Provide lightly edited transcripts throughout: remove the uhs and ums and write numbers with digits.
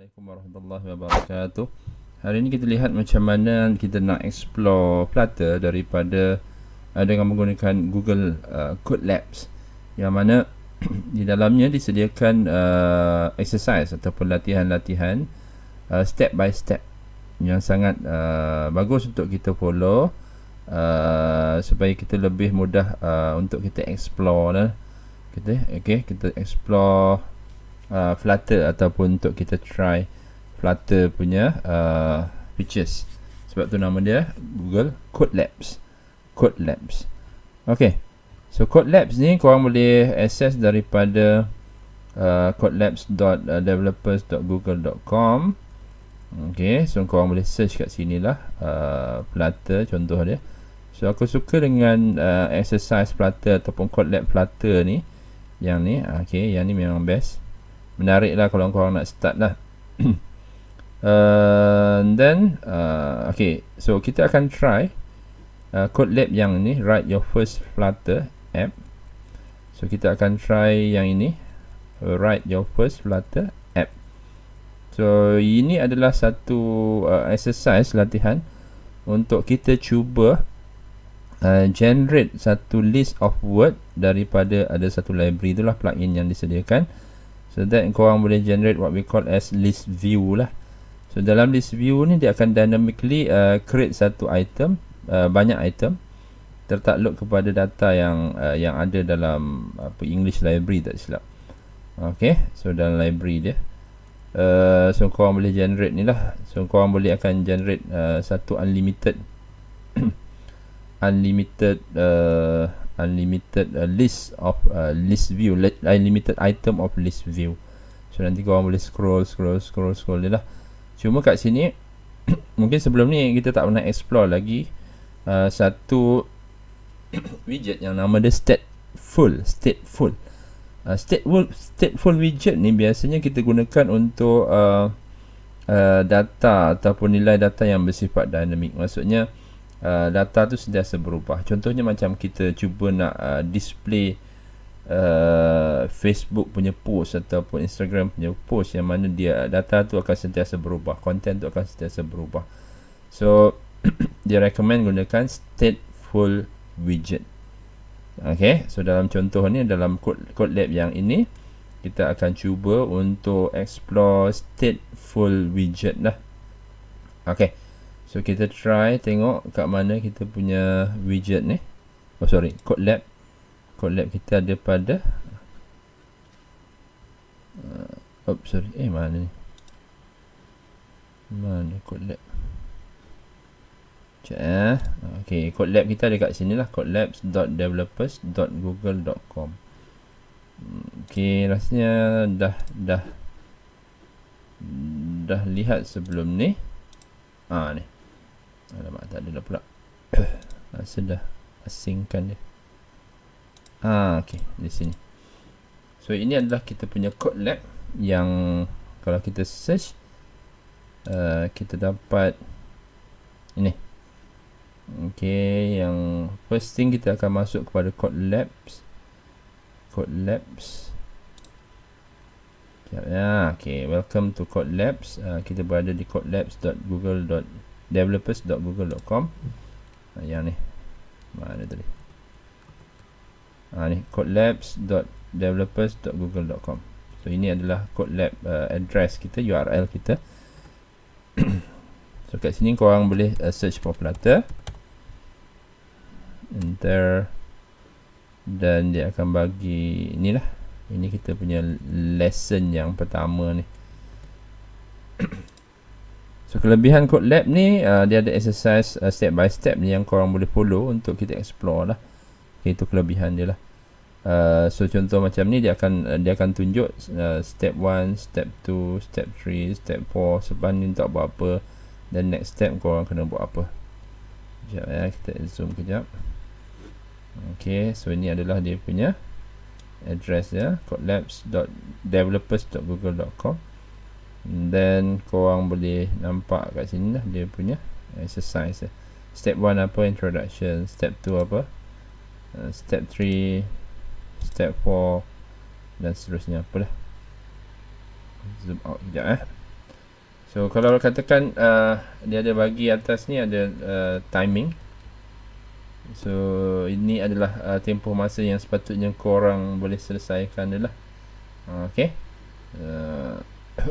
Assalamualaikum warahmatullahi wabarakatuh. Hari ini kita lihat macam mana kita nak explore Flutter daripada dengan menggunakan Google Codelabs, yang mana di dalamnya disediakan exercise ataupun latihan-latihan step by step yang sangat bagus untuk kita follow supaya kita lebih mudah untuk kita explore lah. Kita explore Flutter ataupun untuk kita try Flutter punya features. Sebab tu nama dia Google Codelabs. Okay, so Codelabs ni korang boleh access daripada codelabs.developers.google.com. Okay, so korang boleh search kat sini lah Flutter contoh dia. So aku suka dengan exercise Flutter ataupun Codelab Flutter ni. Yang ni, okay, yang ni memang best. Menarik lah kalau korang nak start lah. Okay, so kita akan try Codelab yang ni, write your first Flutter app. So kita akan try yang ini, write your first Flutter app. So ini adalah satu exercise latihan untuk kita cuba generate satu list of word daripada ada satu library, itulah plugin yang disediakan. So that korang boleh generate what we call as list view lah. So dalam list view ni dia akan dynamically create satu item, banyak item tertakluk kepada data yang ada dalam English library tak silap. Okay, so dalam library dia so korang boleh generate ni lah. So korang boleh akan generate satu unlimited list of list view, unlimited item of list view. So nanti korang boleh scroll dia lah. Cuma kat sini mungkin sebelum ni kita tak pernah explore lagi satu widget yang nama dia stateful widget ni biasanya kita gunakan untuk data ataupun nilai data yang bersifat dynamic. Maksudnya data tu sentiasa berubah. Contohnya macam kita cuba nak display Facebook punya post ataupun Instagram punya post, yang mana dia data tu akan sentiasa berubah, content tu akan sentiasa berubah. So dia recommend gunakan stateful widget. Okay, so dalam contoh ni, dalam Codelab yang ini, kita akan cuba untuk explore stateful widget lah. Okay, so kita try tengok kat mana kita punya widget ni. Codelab kita ada pada mana ni? Mana Codelab? Okay, Codelab kita ada kat sini lah, codelabs.developers.google.com. Okay, rasanya dah lihat sebelum ni. Ni. Alamak, tak ada dah pula. Rasa dah asingkan dia. Okay, di sini. So ini adalah kita punya Codelab yang kalau kita search kita dapat ini. Okay, yang first thing kita akan masuk kepada Codelabs. Okay, welcome to Codelabs. Kita berada di codelabs.developers.google.com. Yang ni mana tadi? Ni codelabs.developers.google.com. So ini adalah Codelab address kita, URL kita. So kat sini korang boleh search for Flutter, enter, dan dia akan bagi inilah. Ini kita punya lesson yang pertama ni. So kelebihan Codelab ni dia ada exercise step by step ni yang korang boleh follow untuk kita explore lah. Okay, itu kelebihan dia lah. So contoh macam ni dia akan tunjuk step 1, step 2, step 3, step 4, sebab ni tak buat apa, dan next step korang kena buat apa. Sekejap kita zoom kejap. Okay, so ini adalah dia punya address ya, codelabs.developers.google.com. Dan korang boleh nampak kat sini lah dia punya exercise ya. Step 1 apa? Introduction. Step 2 apa? Step 3, step 4, dan seterusnya. Apalah, zoom out sekejap So kalau katakan dia ada bagi atas ni ada timing. So ini adalah tempoh masa yang sepatutnya korang boleh selesaikan dia lah. Okay.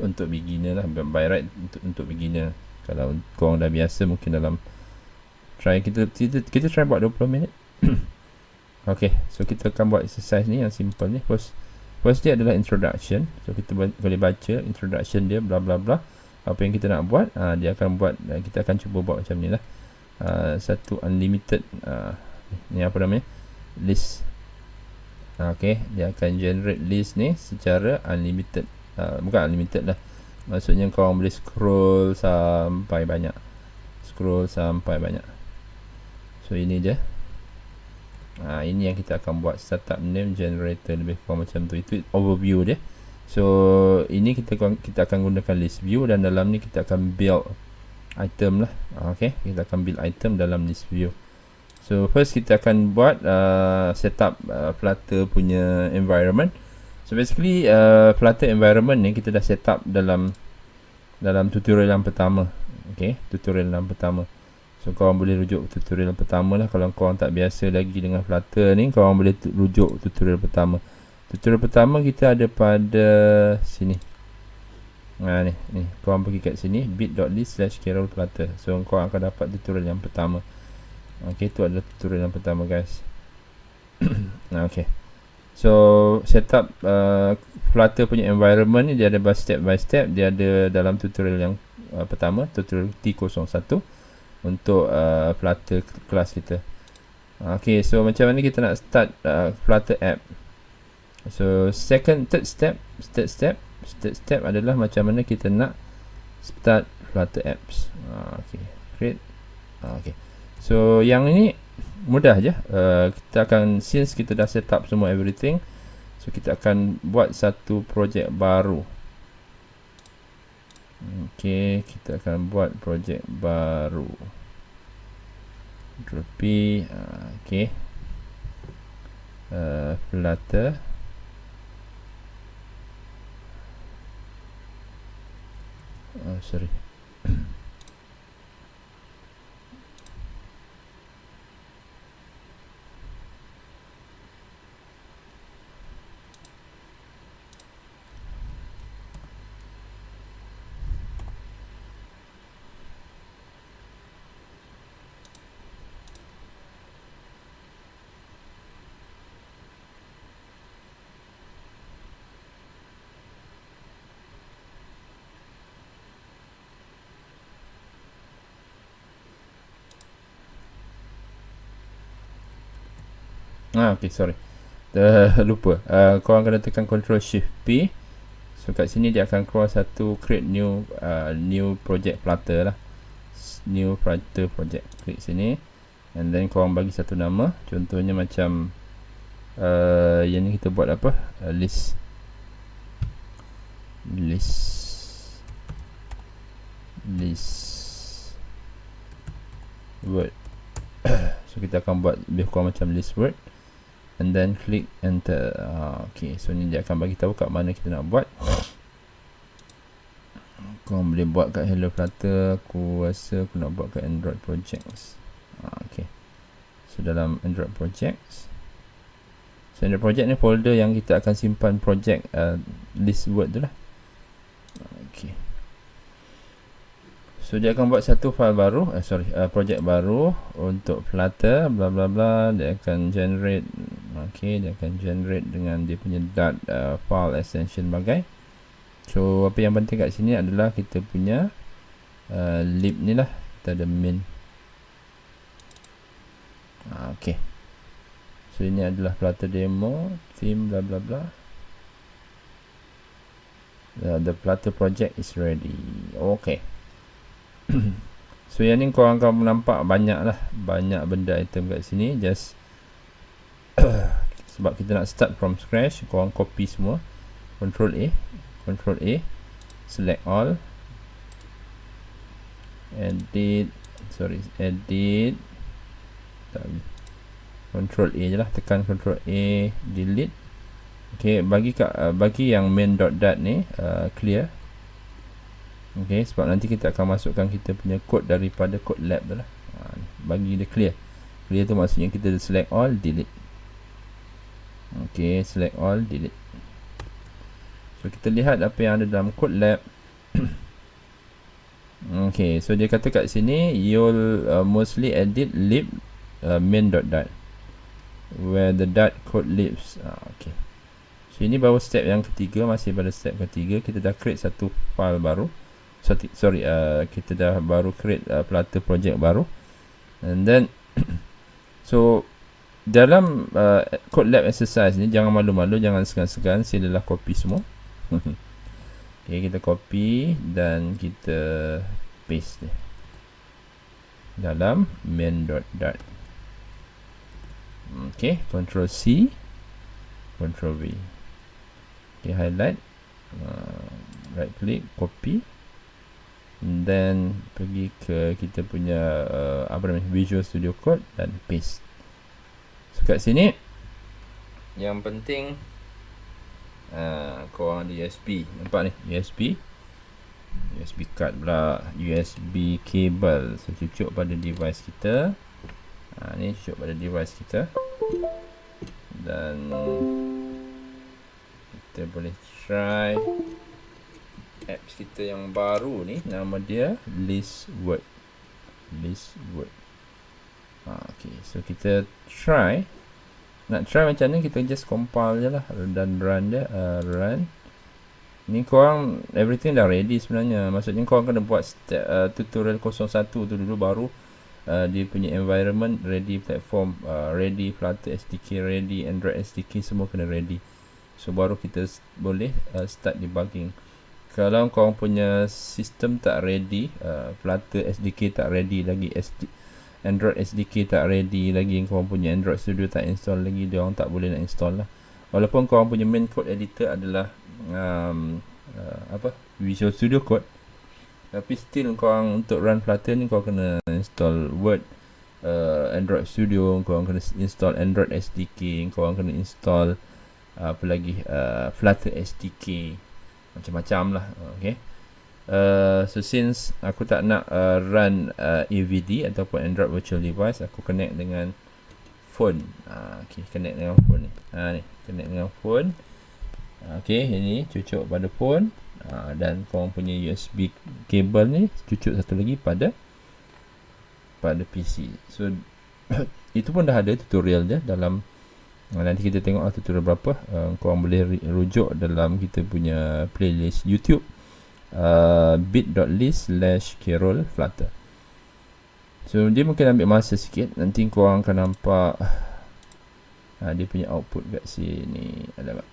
Untuk beginner lah, by right untuk beginner. Kalau korang dah biasa mungkin dalam try kita try buat 20 minit. Okay, so kita akan buat exercise ni yang simple ni. First dia adalah introduction. So kita boleh baca introduction dia bla bla bla. Apa yang kita nak buat, dia akan buat, kita akan cuba buat macam ni lah. Satu unlimited ni apa namanya, list. Okay, dia akan generate list ni secara unlimited. Bukan unlimited lah, maksudnya korang boleh scroll sampai banyak. So ini je. Ini yang kita akan buat, startup name generator, lebih kurang macam tu. Itu overview dia. So ini kita akan gunakan list view, dan dalam ni kita akan build item lah. Okay, kita akan build item dalam list view. So first kita akan buat setup Flutter punya environment. So basically Flutter environment ni kita dah setup dalam tutorial yang pertama. Okay, tutorial yang pertama. So korang boleh rujuk tutorial pertama lah. Kalau korang tak biasa lagi dengan Flutter ni, korang boleh rujuk tutorial pertama. Tutorial pertama kita ada pada sini. Ni korang pergi kat sini, bit.ly/carolflutter. So korang akan dapat tutorial yang pertama. Okay, tu adalah tutorial yang pertama guys. Okay, so setup Flutter punya environment ni dia ada step by step. Dia ada dalam tutorial yang pertama, tutorial T01 untuk Flutter kelas kita. Okay, so macam mana kita nak start Flutter app. So third step adalah macam mana kita nak start Flutter apps. Okay, create. Okay, so yang ini mudah je. Kita akan, since kita dah set up semua everything, so kita akan buat satu projek baru. Okay, kita akan buat projek baru. Ctrl+P. Okay, Flutter. Sorry. Okay, sorry, lupa. Korang kena tekan Ctrl+Shift+P. So kat sini dia akan keluar satu create new project Flutter lah. New Flutter project. Klik sini, and then korang bagi satu nama. Contohnya macam yang ni kita buat apa, list word. So kita akan buat lebih kurang macam list word, and then klik enter. Okay, so ni dia akan bagi tahu kat mana kita nak buat. Korang boleh buat kat Hello Flutter. Aku rasa aku nak buat kat Android Projects. Okay, so dalam Android Projects, so Android Project ni folder yang kita akan simpan project list word tu lah. Okay, so dia akan buat satu file baru, project baru untuk Flutter bla bla bla. Dia akan generate. Okay, dia akan generate dengan dia punya file extension bagai. So apa yang penting kat sini adalah kita punya lib ni lah. Kita ada main. Okay, so ini adalah Flutter demo theme bla bla bla. The Flutter project is ready. Okay. So yang ni korang akan nampak banyak benda item kat sini. Just sebab kita nak start from scratch, korang copy semua. Ctrl A, select all, edit. Ctrl A je lah, tekan Ctrl A, delete. Okay, bagi yang main.dat ni clear. Okay, sebab nanti kita akan masukkan kita punya kod daripada kod lab tu lah. Bagi dia clear. Clear tu maksudnya kita select all, delete. Okay, select all, delete. So kita lihat apa yang ada dalam kod lab. Okay, so dia kata kat sini you'll mostly edit lib main.dart where the dart code lives. Okay, so ini baru step yang ketiga, masih pada step ketiga. Kita dah create satu file baru. Sorry, kita dah baru create Flutter project baru. And then so dalam code lab exercise ni, jangan malu-malu, jangan segan-segan, silalah copy semua. Okay, kita copy dan kita paste ni dalam main.dart. Okay, Ctrl C, Ctrl V. Okay, highlight, right click, copy, and then pergi ke kita punya Visual Studio Code dan paste. So kat sini yang penting korang ada USB, nampak ni, USB card pula, USB cable. So cucuk pada device kita. Ni cucuk pada device kita, dan kita boleh try apps kita yang baru ni, nama dia Listword. Okay, so kita try. Nak try macam ni, kita just compile je lah dan run dia. Run ni, korang everything dah ready sebenarnya. Maksudnya korang kena buat tutorial 01 tu dulu, baru dia punya environment ready, platform ready, Flutter SDK ready, Android SDK semua kena ready. So baru kita boleh start debugging. Kalau korang punya sistem tak ready, Flutter SDK tak ready lagi, Android SDK tak ready lagi, korang punya Android Studio tak install lagi, dia orang tak boleh nak install lah. Walaupun korang punya main code editor adalah Visual Studio Code, tapi still korang untuk run Flutter ni, korang kena install Word, Android Studio, korang kena install Android SDK, korang kena install apa lagi, Flutter SDK, macam-macam lah. Okay, so since aku tak nak run AVD ataupun Android Virtual Device, aku connect dengan phone. Okay, connect dengan phone ni. Ni connect dengan phone. Okay, ini cucuk pada phone. Dan korang punya USB cable ni cucuk satu lagi pada PC. So itu pun dah ada tutorial dia dalam, nanti kita tengok tutorial berapa. Korang boleh rujuk dalam kita punya playlist YouTube, bit.ly/kerolflutter. So dia mungkin ambil masa sikit. Nanti korang akan nampak dia punya output kat sini. Alamak.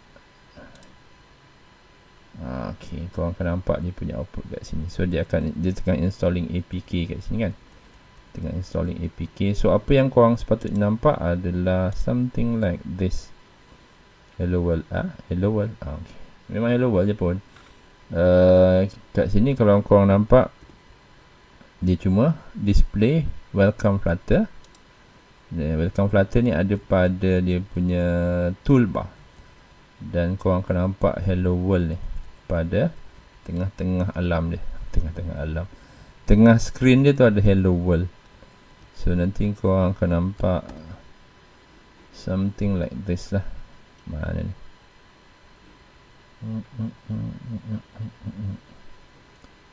Okay, korang akan nampak dia punya output kat sini. So dia tengah installing APK kat sini kan, tengah installing APK. So apa yang korang sepatutnya nampak adalah something like this. Hello world. Hello world. Okay, memang hello world je pun. Kat sini kalau korang nampak, dia cuma display welcome Flutter. Welcome Flutter ni ada pada dia punya toolbar, dan korang akan nampak hello world ni pada tengah-tengah alam dia. Tengah screen dia tu ada hello world. So nanti korang akan nampak something like this lah. Mana ni?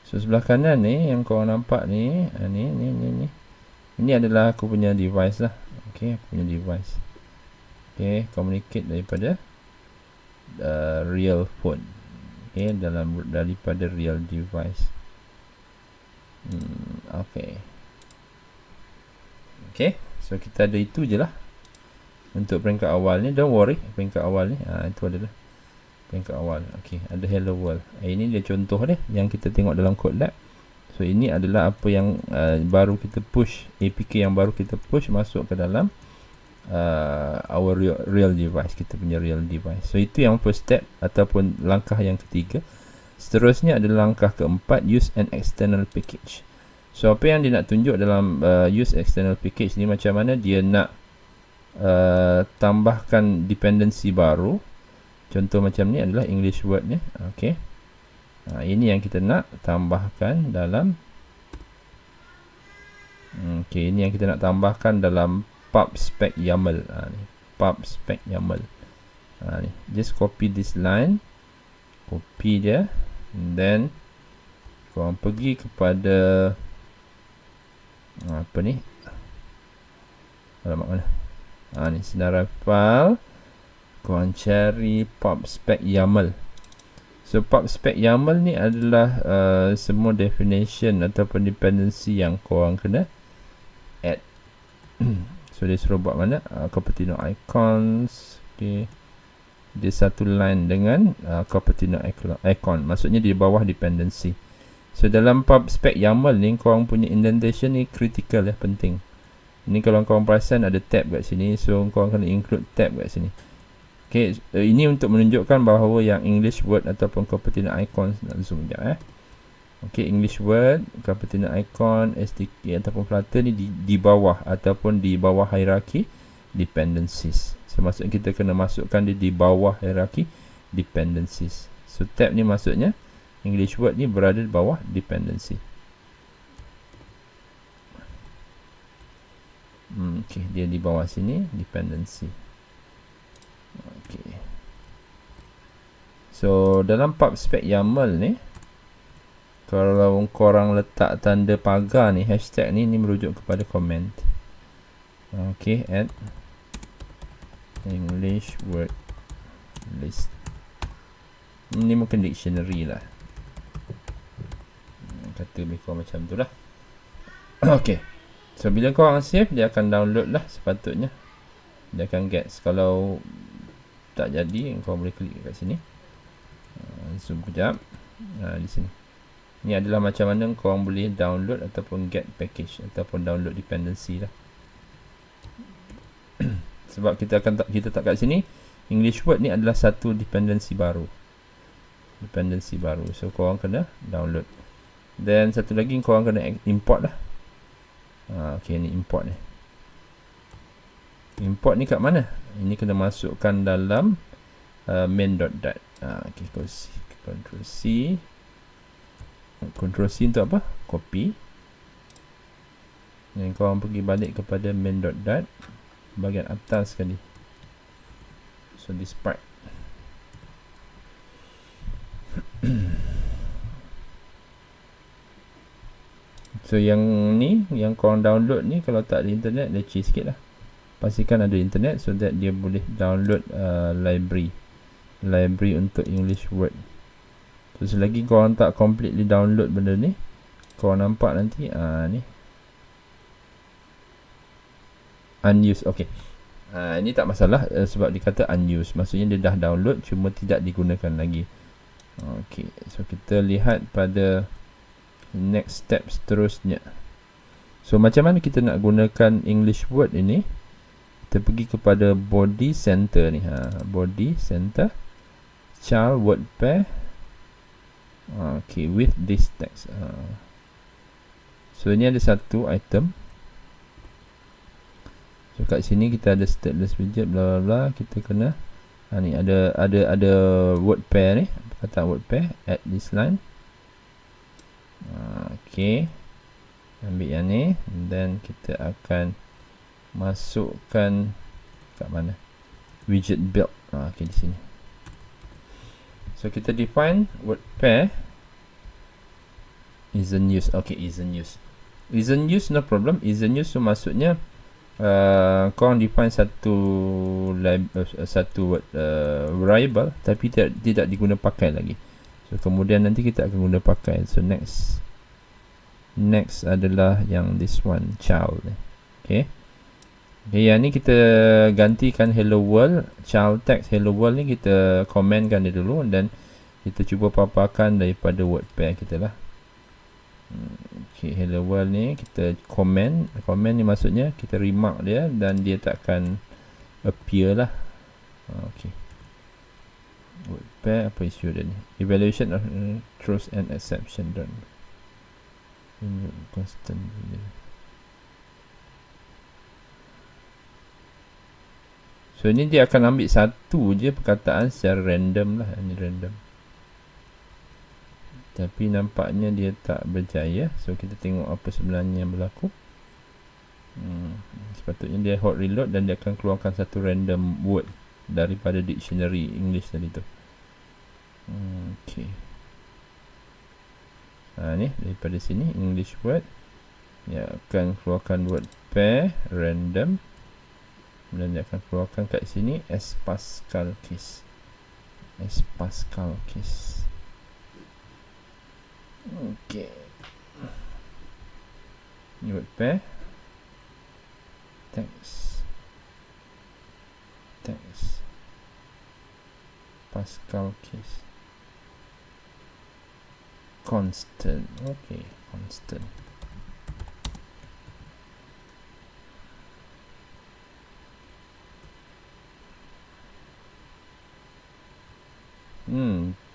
So sebelah kanan ni yang korang nampak ni, ni ini adalah aku punya device lah. Okay, aku punya device. Okay, communicate daripada real phone. Okay, daripada real device. Okay, so kita ada itu je lah untuk peringkat awal ni. Don't worry, peringkat awal ni itu adalah peringkat awal. Okay, ada hello world. Ini dia contoh dia yang kita tengok dalam code lab. So ini adalah apa yang baru kita push, APK yang baru kita push masuk ke dalam our real device, kita punya real device. So itu yang first step ataupun langkah yang ketiga. Seterusnya adalah langkah keempat, use an external package. So apa yang dia nak tunjuk dalam use external package ni, macam mana dia nak tambahkan dependency baru. Contoh macam ni adalah English word ni. Okay, Ini yang kita nak tambahkan dalam ini yang kita nak tambahkan dalam pub spec YAML. Ni pub spec YAML. Ni just copy this line, copy dia, and then korang pergi kepada apa ni, alamat mana, ni senarai file, korang cari pub spec YAML. So pub spec YAML ni adalah semua definition ataupun dependency yang korang kena add. So dia suruh buat mana, Cupertino icons. Okay, dia satu line dengan Cupertino icon, maksudnya di bawah dependency. So dalam pub spec YAML ni, korang punya indentation ni critical ya, penting. Ini kalau korang perasan ada tab kat sini, so korang kena include tab kat sini. Okay, ini untuk menunjukkan bahawa yang English word ataupun Cupertino icons, nak zoom sekejap Okay, English word, Cupertino icon, SDK ataupun Flutter ni di bawah ataupun di bawah hierarchy dependencies. So maksudnya kita kena masukkan dia di bawah hierarchy dependencies. So tab ni maksudnya English word ni berada di bawah dependency. Okay, dia di bawah sini dependency. Okay. So dalam pub spec YAML ni, kalau korang letak tanda pagar ni, hashtag ni merujuk kepada comment. Okay, add English word list. Ini mungkin dictionary lah, kata lebih kurang macam tu lah. Okay, so bila korang save, dia akan download lah sepatutnya. Dia akan get. Kalau tak jadi, korang boleh klik kat sini, zoom kejap. Di sini ni adalah macam mana korang boleh download ataupun get package ataupun download dependency lah. Sebab kita tak kat sini, English word ni adalah satu dependency baru. So korang kena download. Dan satu lagi, korang kena import lah. Okay, ni import ni. Import ni kat mana? Ini kena masukkan dalam main.dat. Okay, Ctrl C untuk apa? Copy. Dan korang pergi balik kepada main.dat, bahagian atas sekali. So this part. So yang ni, yang korang download ni, kalau tak ada internet, leceh sikit lah. Pastikan ada internet so that dia boleh download library untuk English word. So selagi korang tak completely download benda ni, korang nampak nanti ni unused. Okay, ini tak masalah sebab dikata unused, maksudnya dia dah download cuma tidak digunakan lagi. Okay, so kita lihat pada next step seterusnya. So macam mana kita nak gunakan English word ini? Kita pergi kepada body center ni, body center, child word pair. Okay, with this text. So ini ada satu item. So kat sini kita ada stateless widget bla bla bla. Kita kena ni ada word pair ni, perkataan word pair, add this line. Okay, ambil yang ni, and then kita akan masukkan kat mana, widget build. Okay, di sini. So kita define word pair isn't used. Okay, isn't used. Isn't used, no problem. Isn't used, so maksudnya korang define satu variable tapi tidak diguna pakai lagi. So kemudian nanti kita akan guna pakai. So next adalah yang this one, child. Okay, yang ni kita gantikan hello world, child text hello world ni kita komentkan dia dulu, dan kita cuba paparkan daripada word pair kita lah. Okay, hello world ni kita comment ni maksudnya kita remark dia dan dia takkan appear lah. Okay, word pair apa isu dia ni, evaluation of truth and exception done constant. So ni dia akan ambil satu je perkataan secara random lah. Ini random. tapi nampaknya dia tak berjaya. So kita tengok apa sebenarnya yang berlaku. Sepatutnya dia hot reload dan dia akan keluarkan satu random word daripada dictionary English tadi tu. Okay. Ni daripada sini English word, dia akan keluarkan word pair random dan dia akan keluarkan kat sini as Pascal case. As Pascal case. Okay. Ni word pair. Text. Pascal case. Constant. Okay, constant.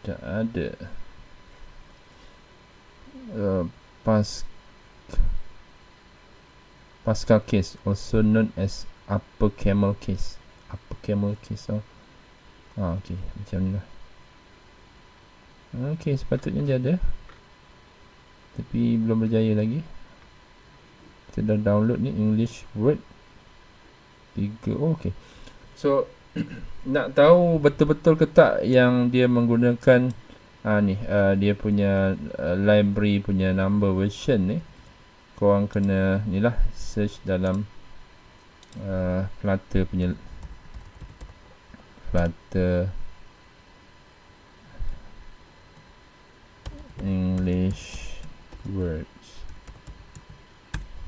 Tak ada. Pascal case, also known as upper camel case. Upper camel case. Okay, macam ni lah. Okay, sepatutnya dia ada, tapi belum berjaya lagi. Kita dah download ni English word 3. Okay. So nak tahu betul-betul ke tak yang dia menggunakan dia punya library punya number version ni, korang kena ni lah, search dalam Flutter punya Flutter English words.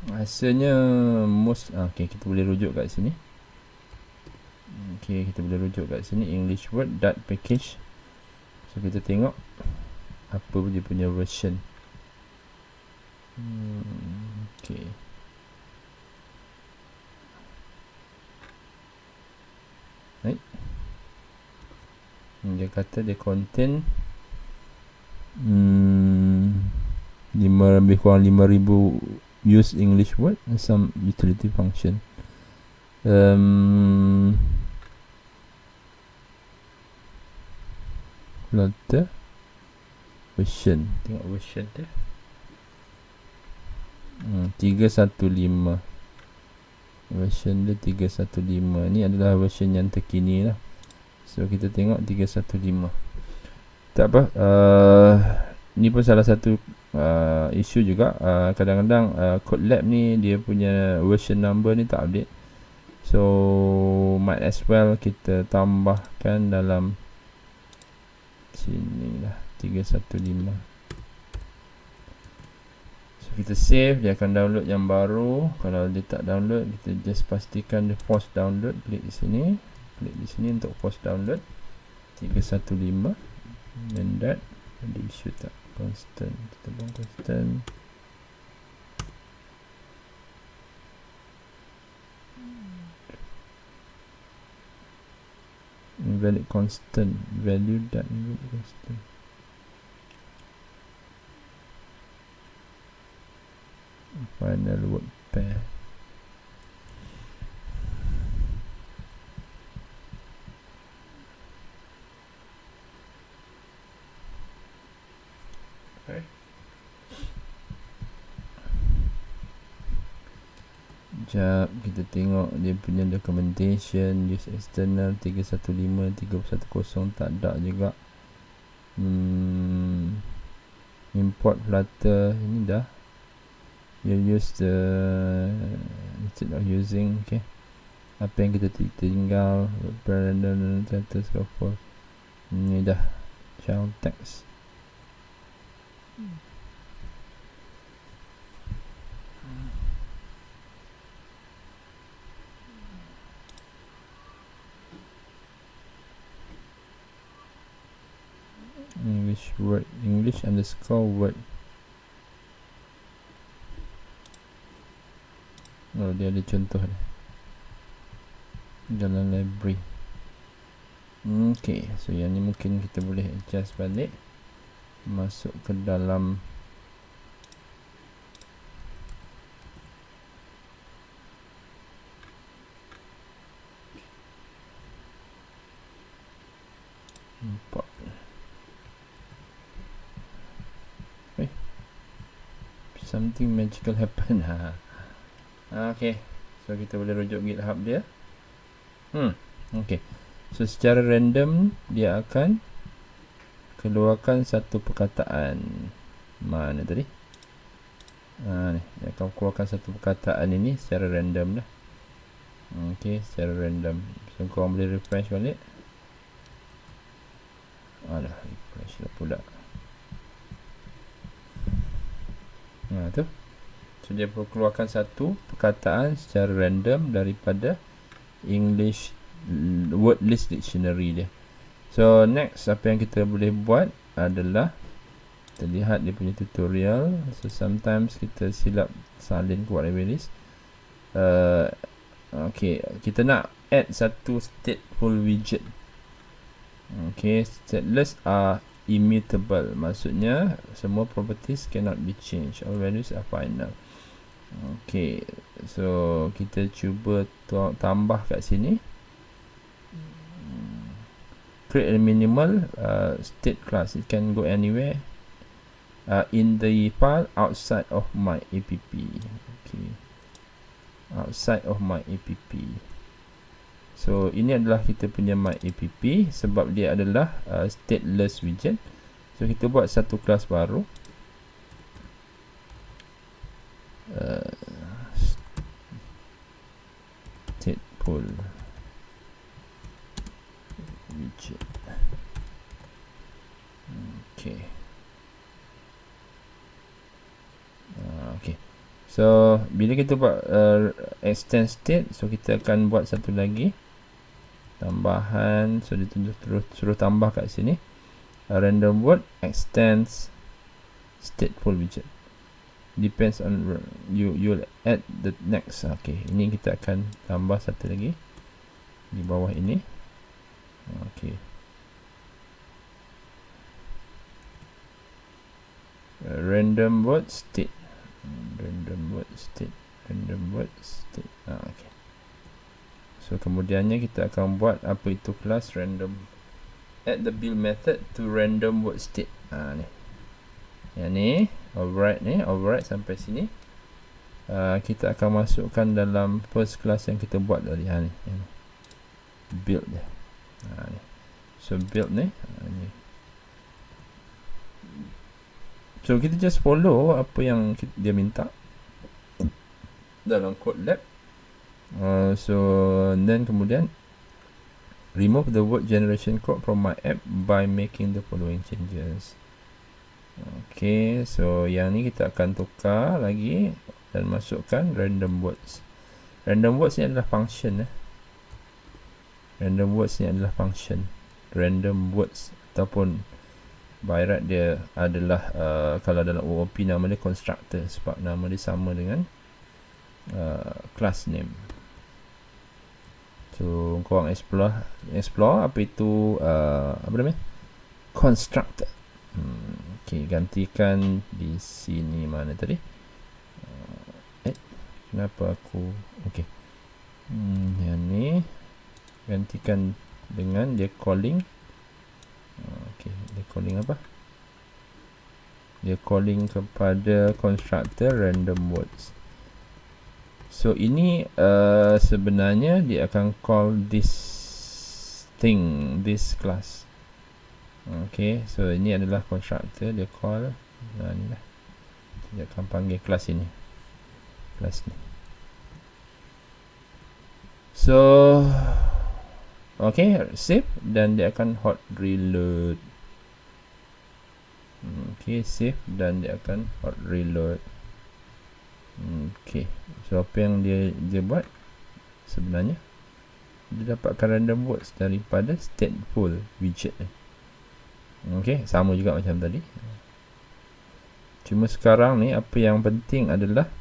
Rasanya okay, kita boleh rujuk kat sini. Okay, kita boleh rujuk kat sini English word dot package. So kita tengok apa dia punya version. Okay. Right. Dia kata dia contain 5 kurang 5,000 use English word and some utility function. Flutter version, tengok version dia 315. Version dia 315. Ni adalah version yang terkini lah. So kita tengok 315. Tak apa, ni pun salah satu isu juga. Kadang-kadang Codelab ni dia punya version number ni tak update. So might as well kita tambahkan dalam sini lah 315. So kita save, dia akan download yang baru. Kalau dia tak download, kita just pastikan dia force download. Klik di sini untuk force download 315. And that ada isu tak? Constant, kita buang constant. Invalid constant, value that invalid constant. Final word pair. Okay. Sekejap, kita tengok dia punya documentation. Use external 315 310 tak ada juga. Import Flutter, ini dah. You use the instead of using. Okay, apa yang kita tinggal random letter scaffold. Ini dah child text. English word, English underscore word. Oh, dia ada contoh ni dalam library. Okay, so yang ni mungkin kita boleh adjust balik, masuk ke dalam import. something magical happen. Okay, so kita boleh rujuk GitHub dia. Okay, so secara random dia akan keluarkan satu perkataan. Mana tadi? Ni, dia akan keluarkan satu perkataan ini secara random lah. Okay, secara random. So korang boleh refresh balik. Alah, refresh lah pula. Tu. So dia keluarkan satu perkataan secara random daripada English word list dictionary dia. So next, apa yang kita boleh buat adalah kita lihat dia punya tutorial. So sometimes kita silap salin ke whatever it is. Okay, kita nak add satu stateful widget. Okay, stateless are immutable. Maksudnya semua properties cannot be changed. All values are final. Okay, so kita cuba tambah kat sini. Create a minimal state class. It can go anywhere in the file outside of my app. Okay, outside of my app. So ini adalah kita punya my app sebab dia adalah stateless widget. So kita buat satu kelas baru. Stateful widget. Okay. Okay. So bila kita buat extend state, so kita akan buat satu lagi tambahan. So dia terus suruh tambah kat sini random word extends stateful widget. Depends on you'll add the next. Okay, ini kita akan tambah satu lagi di bawah ini. Okay, random word state. Random word state. Okay. So kemudiannya kita akan buat apa itu kelas random. Add the build method to random word state. Ni. Yang ni override sampai sini. Kita akan masukkan dalam first class yang kita buat tadi. Ni. Build dia. Ni. So build ni. Ni. So kita just follow apa yang dia minta dalam code lab. So then kemudian remove the word generation code from my app by making the following changes. Okay, so yang ni kita akan tukar lagi dan masukkan random words. Random words ni adalah function. Random words ni adalah function. Random words ataupun by right dia adalah kalau dalam OOP nama dia constructor sebab nama dia sama dengan class name. So korang explore apa itu apa namanya, constructor. Okay, gantikan di sini mana tadi. Kenapa aku okay. Yang ni gantikan dengan dia calling. Okay, dia calling apa? Dia calling kepada constructor random words. So ini sebenarnya dia akan call this thing, this class. Okay, so ini adalah constructor, dia call ni lah. Dia akan panggil kelas ini, kelas ni. So okay, save dan dia akan hot reload. Okay, save dan dia akan hot reload. Okay, so apa yang dia buat sebenarnya, dia dapatkan random words daripada stateful widget ni. Okay, sama juga macam tadi. Cuma sekarang ni apa yang penting adalah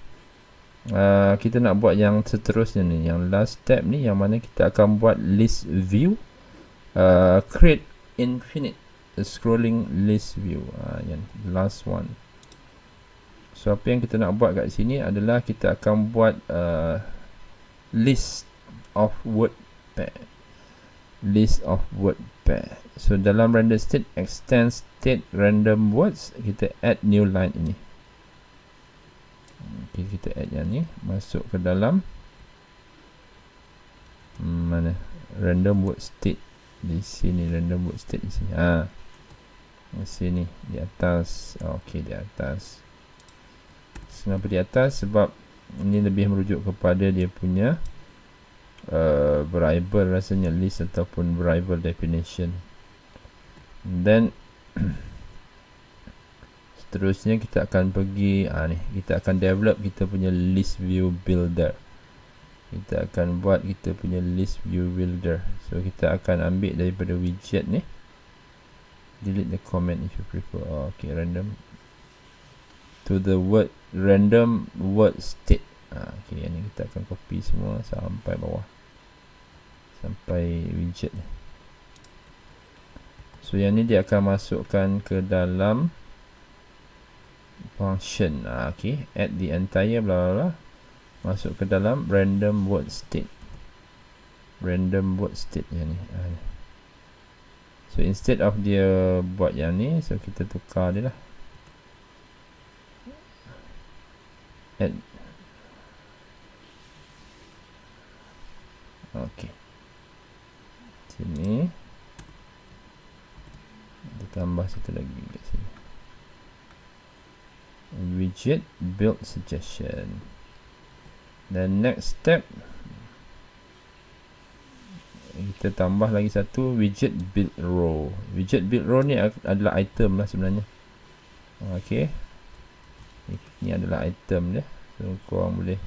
kita nak buat yang seterusnya ni, yang last step ni, yang mana kita akan buat list view, create infinite scrolling list view, yang last one. So apa yang kita nak buat kat sini adalah kita akan buat list of word pair. List of word pair. So dalam random state extend state random words, kita add new line ini. Okay, kita add yang ni, masuk ke dalam mana random word state di sini, random word state di sini. Di sini di atas. Okey, di atas. Kenapa di atas? Sebab ini lebih merujuk kepada dia punya variable, rasanya list ataupun variable definition. Dan seterusnya kita akan pergi ni, kita akan develop kita punya list view builder. Kita akan buat kita punya list view builder. So kita akan ambil daripada widget ni, delete the comment if you prefer. Okay, random to the word, random word state. Okay, yang ni kita akan copy semua sampai bawah, sampai widget ni. So yang ni dia akan masukkan ke dalam function. Okay, add the entire bla bla bla, masuk ke dalam random word state. Random word state yang ni. So instead of dia buat yang ni, so kita tukar dia lah. Add. Okay, sini kita tambah satu lagi kat sini, widget build suggestion. Dan next step, kita tambah lagi satu, widget build row. Widget build row ni adalah item lah sebenarnya. Okay, ni adalah item dia. So korang boleh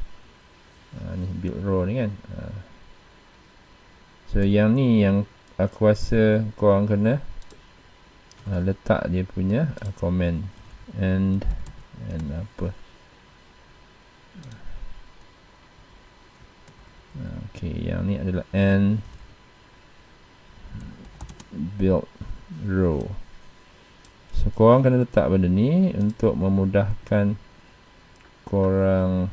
ni build row ni kan. So yang ni yang aku rasa korang kena letak dia punya comment and apa. Okay, yang ni adalah and build row. So korang kena letak benda ni untuk memudahkan korang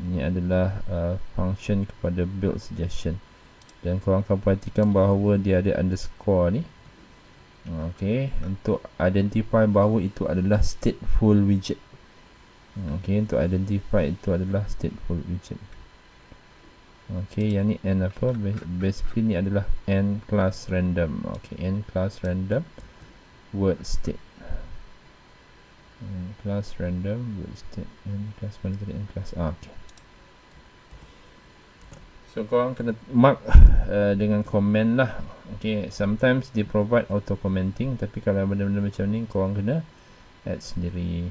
ni adalah function kepada build suggestion, dan korang akan perhatikan bahawa dia ada underscore ni. Okay, untuk identify bahawa itu adalah stateful widget. Okay, untuk identify itu adalah stateful widget. Okay, yang ni n apa? Basically ni adalah n class random. Okay, n class random word state. N class random word state. N class mana tadi? N class. Okay. So korang kena mark dengan comment lah. Okay, sometimes dia provide auto commenting, tapi kalau benda-benda macam ni korang kena add sendiri.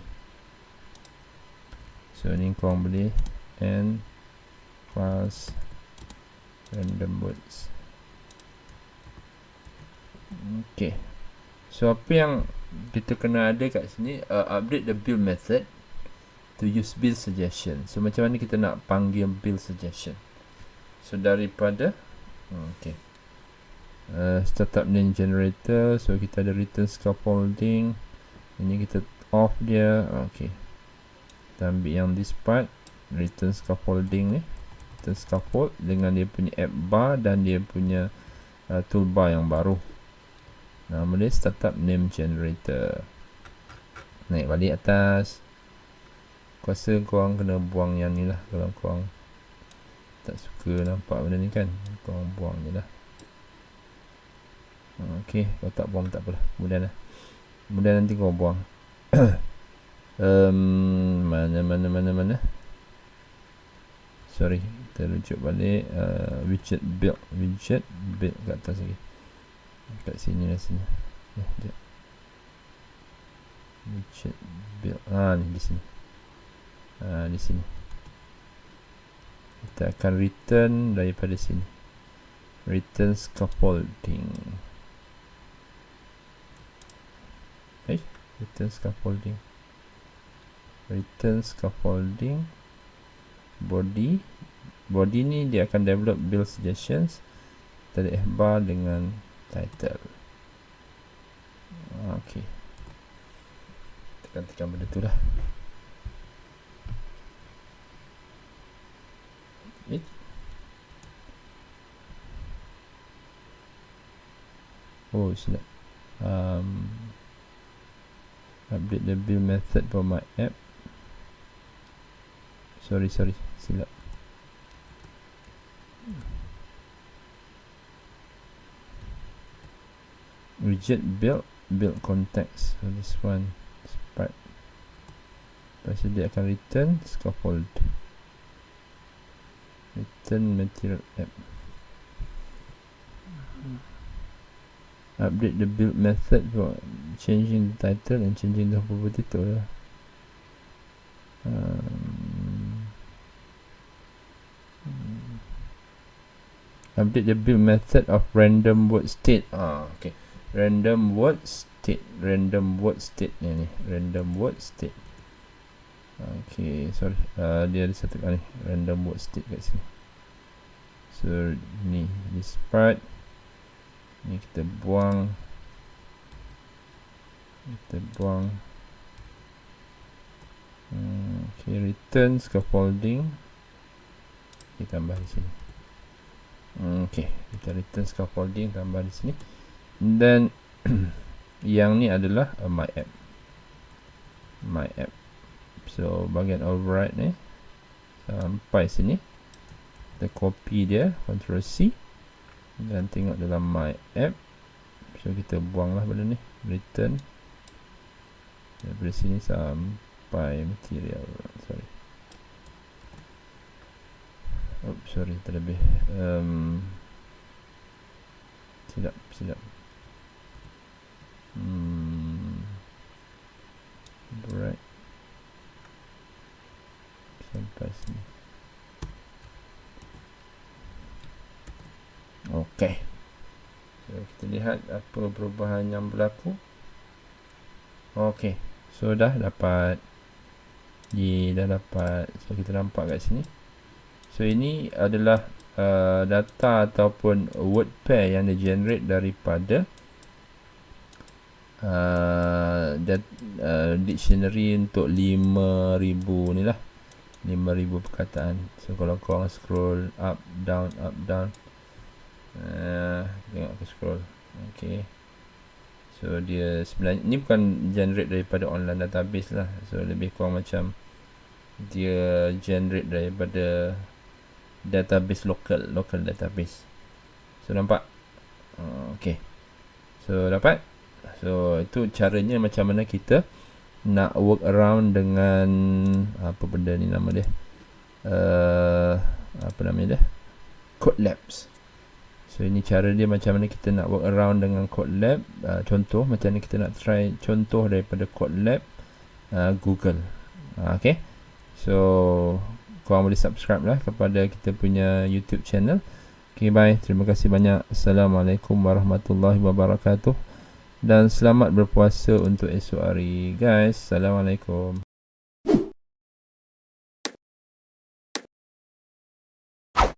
So ni korang boleh n class random words. Okay, so apa yang kita kena ada kat sini, update the build method to use build suggestion. So macam mana kita nak panggil build suggestion? So daripada startup name generator, so kita ada return scaffolding. Ini kita off dia. Okay, kita ambil yang this part, return scaffolding ni, return scaffold dengan dia punya app bar dan dia punya toolbar yang baru. Nama dia startup name generator. Naik balik atas. Aku rasa korang kena buang yang ni lah. Kalau korang tak suka nampak benda ni kan, korang buang je lah. Okay, kalau tak buang tak apalah, kemudian nanti korang buang. Mana sorry, kita rujuk balik. Widget build kat atas lagi, kat sini lah, sini. Sekejap. Widget build, ni di sini. Di sini kita akan return daripada sini, return scaffolding. Return scaffolding body ni dia akan develop build suggestions dari bar dengan title. Okay, tekan benda tu lah. Oh, silap. update the build method for my app. Sorry, silap. Widget build context. So this one Sprite. Lepas dia akan return scaffold, return material app. Update the build method for changing the title and changing the property tu lah. Update the build method of random word state. Okay. Random word state ni, random word state. Okay, sorry. Dia ada satu ni, random word state kat sini. So ni this part ni kita buang. Okay, return scaffolding kita tambah di sini. Okay, kita return scaffolding tambah di sini. Dan yang ni adalah my app. So bahagian override ni sampai sini, kita copy dia, Ctrl C, dan tengok dalam my app. So kita buang lah benda ni, return daripada sini sampai material. Sorry, terlebih silap. Right sampai sini. Okay, so kita lihat apa perubahan yang berlaku. Okay, so dah dapat. So kita nampak kat sini. So ini adalah data ataupun word pair yang di-generate daripada dictionary untuk 5,000 ni lah, 5,000 perkataan. So kalau korang scroll up down, tengok aku scroll. Okay, so dia sebenarnya ni bukan generate daripada online database lah. So lebih kurang macam dia generate daripada database local database. So nampak? Okay, so dapat. So itu caranya macam mana kita nak work around dengan apa benda ni nama dia, apa namanya dia, Codelabs. So ini cara dia macam mana kita nak work around dengan Codelab. Contoh macam ni kita nak try contoh daripada Codelab Google. Okay, so korang boleh subscribe lah kepada kita punya YouTube channel. Okay, bye. Terima kasih banyak. Assalamualaikum warahmatullahi wabarakatuh. Dan selamat berpuasa untuk esok hari, guys. Assalamualaikum.